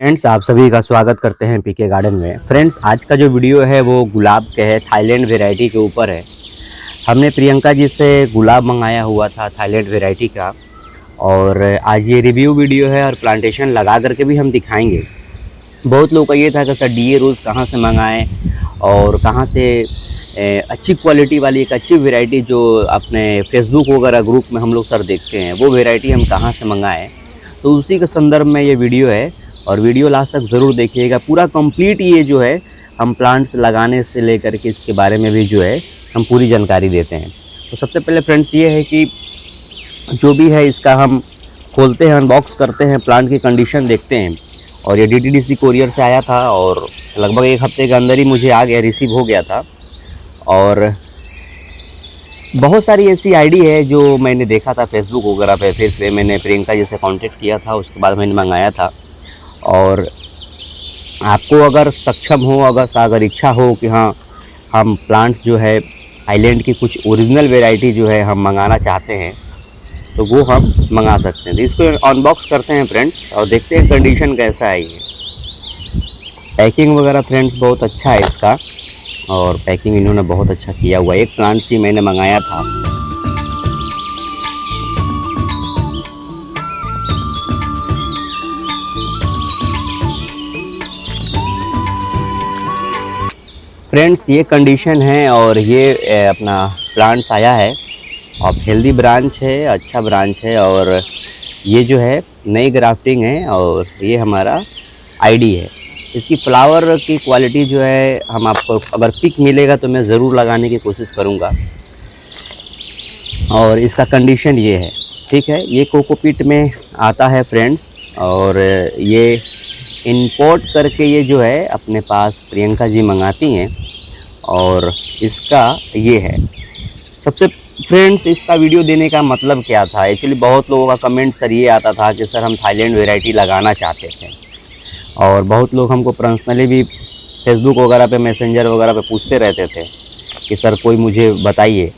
Friends, आप सभी का स्वागत करते हैं पीके गार्डन में। फ्रेंड्स, आज का जो वीडियो है वो गुलाब के है, थाईलैंड वैरायटी के ऊपर है। हमने प्रियंका जी से गुलाब मंगाया हुआ था थाईलैंड वैरायटी का, और आज ये रिव्यू वीडियो है और प्लांटेशन लगा करके भी हम दिखाएंगे। बहुत लोग का ये था कि सर डीए रोज़ कहाँ से मंगाएं और कहाँ से अच्छी क्वालिटी वाली एक अच्छी वैरायडी जो अपने फेसबुक वगैरह ग्रुप में हम लोग सर देखते हैं वो वैरायटी हम कहाँ से मंगाएं। तो उसी के संदर्भ में ये वीडियो है और वीडियो लास्ट तक ज़रूर देखिएगा। पूरा कंप्लीट ये जो है हम प्लांट्स लगाने से लेकर के इसके बारे में भी जो है हम पूरी जानकारी देते हैं। तो सबसे पहले फ्रेंड्स ये है कि जो भी है इसका हम खोलते हैं, अनबॉक्स करते हैं, प्लांट की कंडीशन देखते हैं। और ये DTDC कोरियर से आया था और लगभग एक हफ्ते के अंदर ही मुझे आ गया, रिसीव हो गया था। और बहुत सारी ऐसी आईडी है जो मैंने देखा था फेसबुक वगैरह पे, फिर मैंने प्रियंका जी से कांटेक्ट किया था, उसके बाद मैंने मंगाया था। और आपको अगर सक्षम हो, अगर इच्छा हो कि हाँ हम प्लांट्स जो है थाईलैंड की कुछ ओरिजिनल वैरायटी जो है हम मंगाना चाहते हैं तो वो हम मंगा सकते हैं। तो इसको अनबॉक्स करते हैं फ्रेंड्स और देखते हैं कंडीशन कैसा है। ये पैकिंग वगैरह फ्रेंड्स बहुत अच्छा है इसका, और पैकिंग इन्होंने बहुत अच्छा किया हुआ है। एक प्लांट्स ही मैंने मंगाया था। फ्रेंड्स, ये कंडीशन है और ये अपना प्लांट्स आया है और हेल्दी ब्रांच है, अच्छा ब्रांच है। और ये जो है नई ग्राफ्टिंग है और ये हमारा आईडी है। इसकी फ्लावर की क्वालिटी जो है हम आपको अगर पिक मिलेगा तो मैं ज़रूर लगाने की कोशिश करूँगा। और इसका कंडीशन ये है, ठीक है। ये कोकोपीट में आता है फ्रेंड्स, और ये इंपोर्ट करके ये जो है अपने पास प्रियंका जी मंगाती हैं। और इसका ये है सबसे फ्रेंड्स, इसका वीडियो देने का मतलब क्या था। एक्चुअली बहुत लोगों का कमेंट सर ये आता था कि सर हम थाईलैंड वैरायटी लगाना चाहते थे, और बहुत लोग हमको पर्सनली भी फेसबुक वगैरह पे, मैसेंजर वगैरह पे पूछते रहते थे कि सर कोई मुझे बताइए।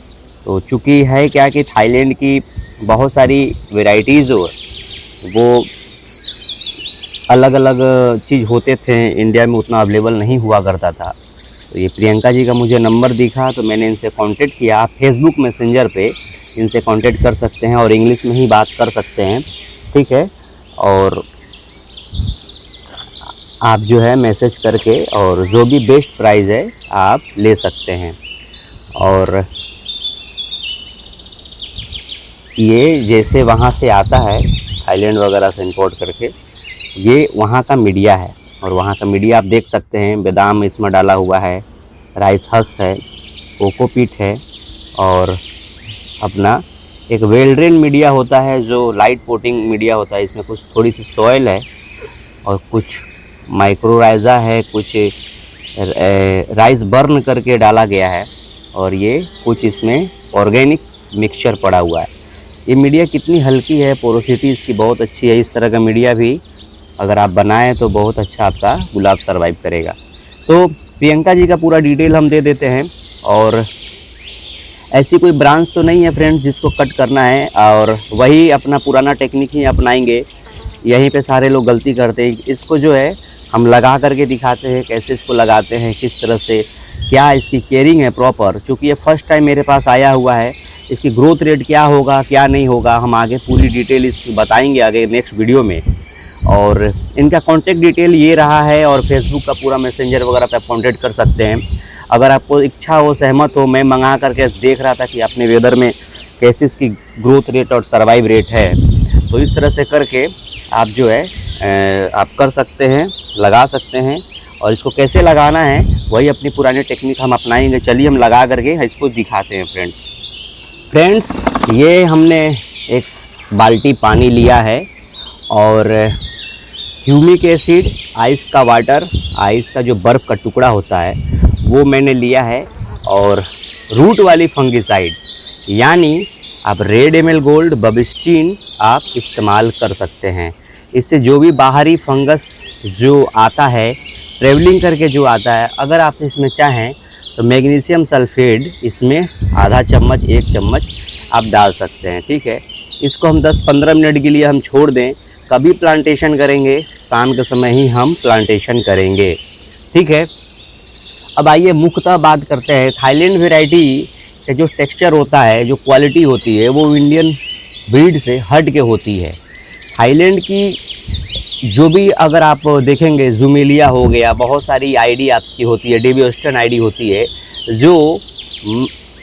तो चूँकि है क्या कि थाईलैंड की बहुत सारी वैरायटीज़ वो अलग अलग चीज़ होते थे, इंडिया में उतना अवेलेबल नहीं हुआ करता था। तो ये प्रियंका जी का मुझे नंबर दिखा तो मैंने इनसे कांटेक्ट किया। आप फेसबुक मैसेंजर पे इनसे कांटेक्ट कर सकते हैं और इंग्लिश में ही बात कर सकते हैं, ठीक है। और आप जो है मैसेज करके और जो भी बेस्ट प्राइस है आप ले सकते हैं। और ये जैसे वहाँ से आता है थाईलैंड वगैरह से इंपोर्ट करके, ये वहाँ का मीडिया है। और वहाँ का मीडिया आप देख सकते हैं, बादाम इसमें डाला हुआ है, राइस हस है, कोकोपीट है, और अपना एक वेल ड्रेन मीडिया होता है जो लाइट पोटिंग मीडिया होता है। इसमें कुछ थोड़ी सी सॉइल है और कुछ माइक्रोराइजा है, कुछ राइस बर्न करके डाला गया है, और ये कुछ इसमें ऑर्गेनिक मिक्सचर पड़ा हुआ है। ये मीडिया कितनी हल्की है, पोरोसिटी इसकी बहुत अच्छी है। इस तरह का मीडिया भी अगर आप बनाएं तो बहुत अच्छा आपका गुलाब सरवाइव करेगा। तो प्रियंका जी का पूरा डिटेल हम दे देते हैं। और ऐसी कोई ब्रांच तो नहीं है फ्रेंड्स जिसको कट करना है और वही अपना पुराना टेक्निक ही अपनाएंगे। यहीं पे सारे लोग गलती करते हैं। इसको जो है हम लगा करके दिखाते हैं, कैसे इसको लगाते हैं, किस तरह से, क्या इसकी केयरिंग है प्रॉपर। क्योंकि ये फर्स्ट टाइम मेरे पास आया हुआ है, इसकी ग्रोथ रेट क्या होगा क्या नहीं होगा हम आगे पूरी डिटेल इसकी बताएंगे आगे नेक्स्ट वीडियो में। और इनका कांटेक्ट डिटेल ये रहा है, और फेसबुक का पूरा मैसेंजर वगैरह पे आप कांटेक्ट कर सकते हैं। अगर आपको इच्छा हो, सहमत हो, मैं मंगा करके देख रहा था कि अपने वेदर में कैसे इसकी ग्रोथ रेट और सर्वाइव रेट है, तो इस तरह से करके आप जो है आप कर सकते हैं, लगा सकते हैं। और इसको कैसे लगाना है वही अपनी पुरानी टेक्निक हम अपनाएंगे। चलिए हम लगा करके इसको दिखाते हैं फ्रेंड्स, ये हमने एक बाल्टी पानी लिया है और ह्यूमिक एसिड, आइस का वाटर, आइस का जो बर्फ़ का टुकड़ा होता है वो मैंने लिया है, और रूट वाली फंगिसाइड यानी आप रेड एमएल गोल्ड, बबिस्टीन आप इस्तेमाल कर सकते हैं। इससे जो भी बाहरी फंगस जो आता है, ट्रेवलिंग करके जो आता है, अगर आप इसमें चाहें तो मैग्नीशियम सल्फेट इसमें आधा चम्मच, 1 चम्मच आप डाल सकते हैं, ठीक है। इसको हम 10-15 मिनट के लिए हम छोड़ दें कभी प्लांटेशन करेंगे, शाम के समय ही हम प्लांटेशन करेंगे। ठीक है, अब आइए मुख्यतः बात करते हैं थाईलैंड वैरायटी का जो टेक्सचर होता है, जो क्वालिटी होती है, वो इंडियन ब्रीड से हट के होती है। थाईलैंड की जो भी अगर आप देखेंगे, जुमेलिया हो गया, बहुत सारी आईडी आपकी होती है, डेवी वेस्टर्न आईडी होती है, जो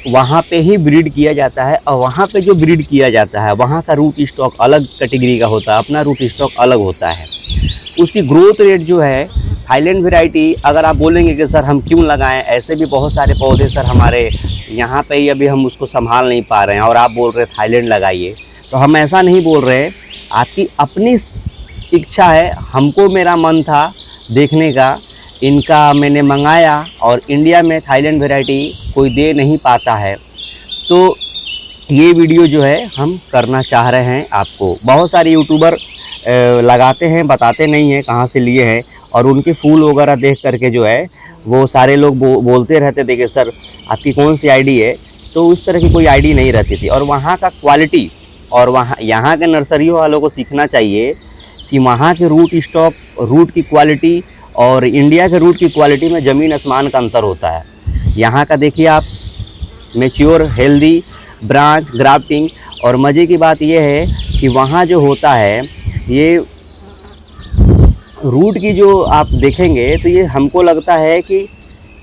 वहाँ पे ही ब्रीड किया जाता है। और वहाँ पे जो ब्रीड किया जाता है वहाँ का रूट स्टॉक अलग कैटेगरी का होता है, अपना रूट स्टॉक अलग होता है। उसकी ग्रोथ रेट जो है थाईलैंड वैरायटी, अगर आप बोलेंगे कि सर हम क्यों लगाएं, ऐसे भी बहुत सारे पौधे सर हमारे यहाँ पे ही अभी हम उसको संभाल नहीं पा रहे हैं और आप बोल रहे हैं थाईलैंड लगाइए, तो हम ऐसा नहीं बोल रहे। आपकी अपनी इच्छा है, हमको मेरा मन था देखने का, इनका मैंने मंगाया और इंडिया में थाईलैंड वैरायटी कोई दे नहीं पाता है, तो ये वीडियो जो है हम करना चाह रहे हैं आपको। बहुत सारे यूट्यूबर लगाते हैं, बताते नहीं हैं कहाँ से लिए हैं, और उनके फूल वगैरह देख करके जो है वो सारे लोग बोलते रहते थे कि सर आपकी कौन सी आईडी है, तो उस तरह की कोई आईडी नहीं रहती थी। और वहाँ का क्वालिटी और वहाँ यहाँ के नर्सरियों वालों को सीखना चाहिए कि वहाँ के रूट स्टॉक, रूट की क्वालिटी और इंडिया के रूट की क्वालिटी में ज़मीन आसमान का अंतर होता है। यहाँ का देखिए आप, मैच्योर हेल्दी ब्रांच ग्राफ्टिंग, और मज़े की बात यह है कि वहाँ जो होता है ये रूट की जो आप देखेंगे तो ये हमको लगता है कि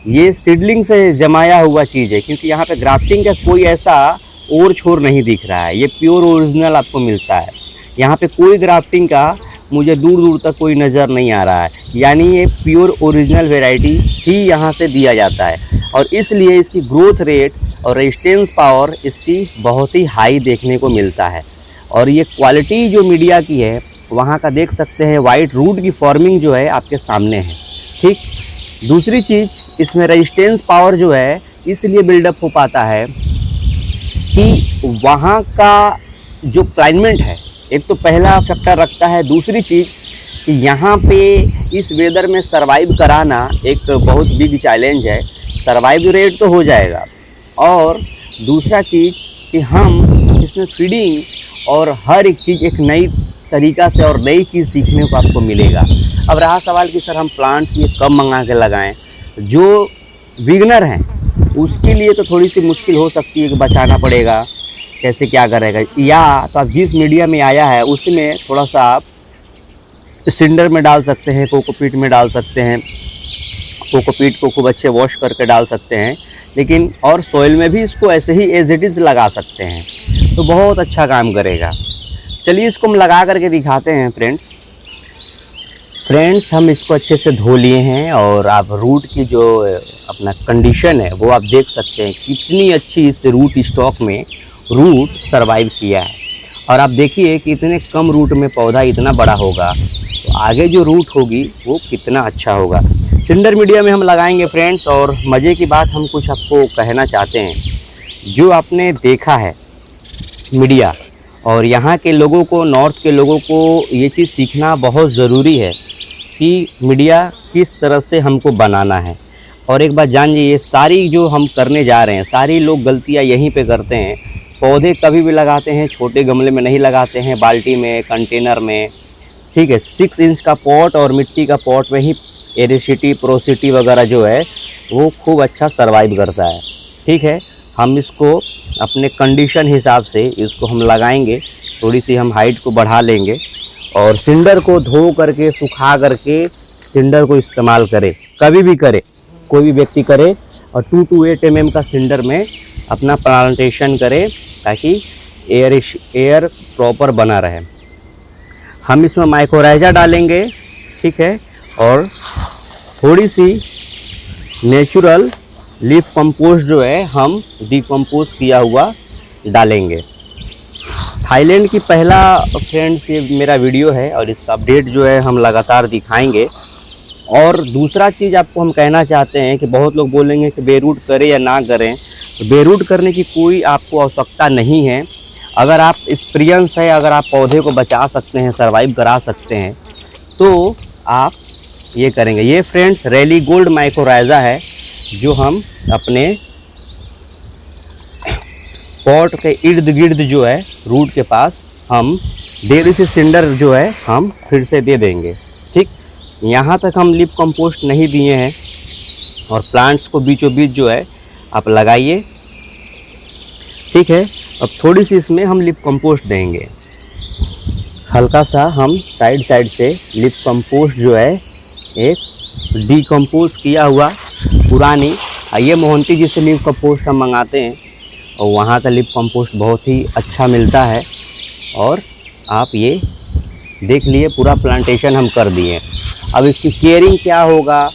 ये सीडलिंग से जमाया हुआ चीज़ है, क्योंकि यहाँ पे ग्राफ्टिंग का कोई ऐसा और छोर नहीं दिख रहा है, ये प्योर ओरिजिनल आपको मिलता है। यहाँ पे कोई ग्राफ्टिंग का मुझे दूर दूर तक कोई नज़र नहीं आ रहा है, यानी ये प्योर ओरिजिनल वैरायटी ही यहाँ से दिया जाता है, और इसलिए इसकी ग्रोथ रेट और रेजिस्टेंस पावर इसकी बहुत ही हाई देखने को मिलता है। और ये क्वालिटी जो मीडिया की है वहाँ का देख सकते हैं, वाइट रूट की फॉर्मिंग जो है आपके सामने है। ठीक, दूसरी चीज़ इसमें रेजिस्टेंस पावर जो है इसलिए बिल्डअप हो पाता है कि वहाँ का जो क्लाइमेट है, एक तो पहला फैक्टर रखता है। दूसरी चीज़ कि यहाँ पे इस वेदर में सरवाइव कराना एक बहुत बिग चैलेंज है। सरवाइव रेट तो हो जाएगा, और दूसरा चीज़ कि हम इसमें फीडिंग और हर एक चीज़ एक नई तरीक़ा से और नई चीज़ सीखने को आपको मिलेगा। अब रहा सवाल कि सर हम प्लांट्स ये कब मंगा के लगाएं, जो बिगनर हैं उसके लिए तो थोड़ी सी मुश्किल हो सकती है कि बचाना पड़ेगा, कैसे क्या करेगा, या तो आप जिस मीडिया में आया है उसमें थोड़ा सा आप सिंडर में डाल सकते हैं, कोकोपीट में डाल सकते हैं, कोकोपीट को खूब अच्छे वॉश करके डाल सकते हैं, लेकिन और सॉइल में भी इसको ऐसे ही एज इट इज़ लगा सकते हैं, तो बहुत अच्छा काम करेगा। चलिए इसको हम लगा करके दिखाते हैं फ्रेंड्स। हम इसको अच्छे से धो लिए हैं, और आप रूट की जो अपना कंडीशन है वो आप देख सकते हैं, कितनी अच्छी इस रूट स्टॉक में रूट सरवाइव किया है। और आप देखिए कि इतने कम रूट में पौधा इतना बड़ा होगा, तो आगे जो रूट होगी वो कितना अच्छा होगा। सिंडर मीडिया में हम लगाएंगे फ्रेंड्स। और मज़े की बात हम कुछ आपको कहना चाहते हैं, जो आपने देखा है मीडिया, और यहाँ के लोगों को, नॉर्थ के लोगों को ये चीज़ सीखना बहुत ज़रूरी है कि मीडिया किस तरह से हमको बनाना है। और एक बात जानिए, ये सारी जो हम करने जा रहे हैं, सारी लोग गलतियाँ यहीं पे करते हैं। पौधे कभी भी लगाते हैं छोटे गमले में नहीं लगाते हैं, बाल्टी में, कंटेनर में, ठीक है। 6 इंच का पॉट और मिट्टी का पॉट में ही एरिसिटी, पोरोसिटी वगैरह जो है वो खूब अच्छा सरवाइव करता है। ठीक है, हम इसको अपने कंडीशन हिसाब से इसको हम लगाएंगे, थोड़ी सी हम हाइट को बढ़ा लेंगे, और सिंडर को धो करके सुखा करके सिंडर को इस्तेमाल करें, कभी भी करे, कोई भी व्यक्ति करे, और 2 to 8 mm का सिंडर में अपना प्लांटेशन करे, ताकि एयर प्रॉपर बना रहे। हम इसमें माइकोराइजा डालेंगे, ठीक है, और थोड़ी सी नेचुरल लीफ कंपोस्ट जो है हम डिकम्पोज किया हुआ डालेंगे। थाईलैंड की पहला फ्रेंड्स ये मेरा वीडियो है, और इसका अपडेट जो है हम लगातार दिखाएंगे। और दूसरा चीज़ आपको हम कहना चाहते हैं कि बहुत लोग बोलेंगे कि बेरूट करें या ना करें, तो बेरूट करने की कोई आपको आवश्यकता नहीं है। अगर आप एक्सपीरियंस है, अगर आप पौधे को बचा सकते हैं, सरवाइव करा सकते हैं, तो आप ये करेंगे। ये फ्रेंड्स रैली गोल्ड माइकोराइजा है, जो हम अपने पॉट के इर्द गिर्द जो है रूट के पास हम डेली से सिंडर जो है हम फिर से दे देंगे। ठीक, यहाँ तक हम लिप कंपोस्ट नहीं दिए हैं और प्लांट्स को बीचों बीच जो है आप लगाइए। ठीक है, अब थोड़ी सी इसमें हम लिप कंपोस्ट देंगे, हल्का सा हम साइड साइड से लिप कंपोस्ट जो है एक डीकम्पोज किया हुआ पुरानी, ये मोहंती जी से लिप कंपोस्ट हम मंगाते हैं और वहाँ का लिप कंपोस्ट बहुत ही अच्छा मिलता है। और आप ये देख लिए पूरा प्लांटेशन हम कर दिए। अब इसकी केयरिंग क्या होगा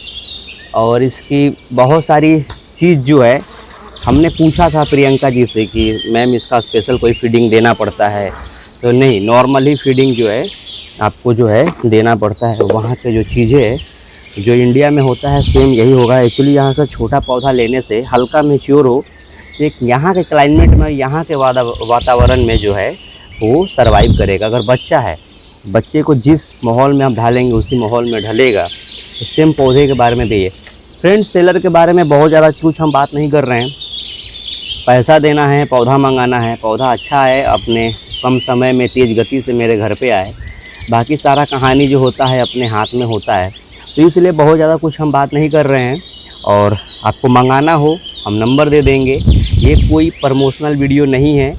और इसकी बहुत सारी चीज़ जो है हमने पूछा था प्रियंका जी से कि मैम इसका स्पेशल कोई फीडिंग देना पड़ता है, तो नहीं, नॉर्मल ही फीडिंग जो है आपको जो है देना पड़ता है। वहाँ के जो चीज़ें है जो इंडिया में होता है सेम यही होगा। एक्चुअली यहाँ का छोटा पौधा लेने से हल्का मैच्योर हो, एक यहाँ के क्लाइमेट में, यहाँ के वातावरण में जो है वो सर्वाइव करेगा। अगर बच्चा है, बच्चे को जिस माहौल में हम ढालेंगे उसी माहौल में ढलेगा। तो सेम पौधे के बारे में भी है। फ्रेंड्स, सेलर के बारे में बहुत ज़्यादा कुछ हम बात नहीं कर रहे हैं। पैसा देना है, पौधा मंगाना है, पौधा अच्छा है, अपने कम समय में तेज़ गति से मेरे घर पे आए, बाकी सारा कहानी जो होता है अपने हाथ में होता है। तो इसलिए बहुत ज़्यादा कुछ हम बात नहीं कर रहे हैं। और आपको मंगाना हो हम नंबर दे देंगे। ये कोई प्रमोशनल वीडियो नहीं है।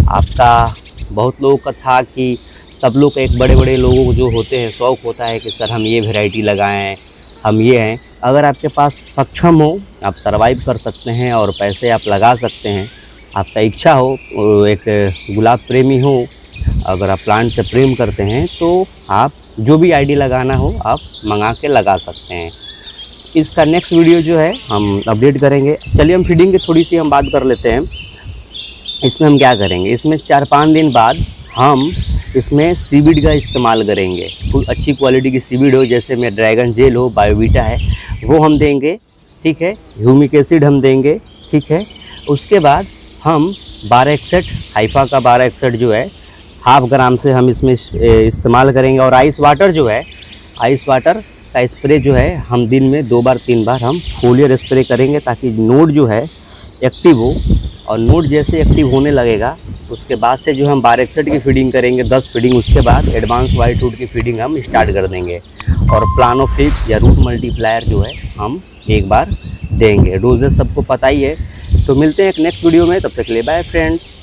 आपका बहुत लोगों का था कि सब लोग एक बड़े बड़े लोगों को जो होते हैं शौक़ होता है कि सर हम ये वैरायटी लगाएं, हम ये हैं। अगर आपके पास सक्षम हो, आप सर्वाइव कर सकते हैं और पैसे आप लगा सकते हैं। आपका इच्छा हो, एक गुलाब प्रेमी हो, अगर आप प्लांट से प्रेम करते हैं तो आप जो भी आईडी लगाना हो आप मंगा के लगा सकते हैं। इसका नेक्स्ट वीडियो जो है हम अपडेट करेंगे। चलिए हम फीडिंग की थोड़ी सी हम बात कर लेते हैं। इसमें हम क्या करेंगे, इसमें 4-5 दिन बाद हम इसमें सीवीड का इस्तेमाल करेंगे। कोई अच्छी क्वालिटी की सीवीड हो, जैसे में ड्रैगन जेल हो, बायोवीटा है, वो हम देंगे। ठीक है, ह्यूमिक एसिड हम देंगे। ठीक है, उसके बाद हम 1261 हाइफा का 1261 जो है 1/2 ग्राम से हम इसमें इस्तेमाल करेंगे। और आइस वाटर जो है, आइस वाटर का स्प्रे जो है हम दिन में 2 बार 3 बार हम फोलियर स्प्रे करेंगे, ताकि नोड जो है एक्टिव हो। और नोड जैसे एक्टिव होने लगेगा उसके बाद से जो हम 1261 की फीडिंग करेंगे 10 फीडिंग, उसके बाद एडवांस वाइट रूट की फीडिंग हम स्टार्ट कर देंगे। और प्लानोफिक्स या रूट मल्टीप्लायर जो है हम एक बार देंगे। डोजेस सबको पता ही है। तो मिलते हैं एक नेक्स्ट वीडियो में, तब तक के लिए बाय फ्रेंड्स।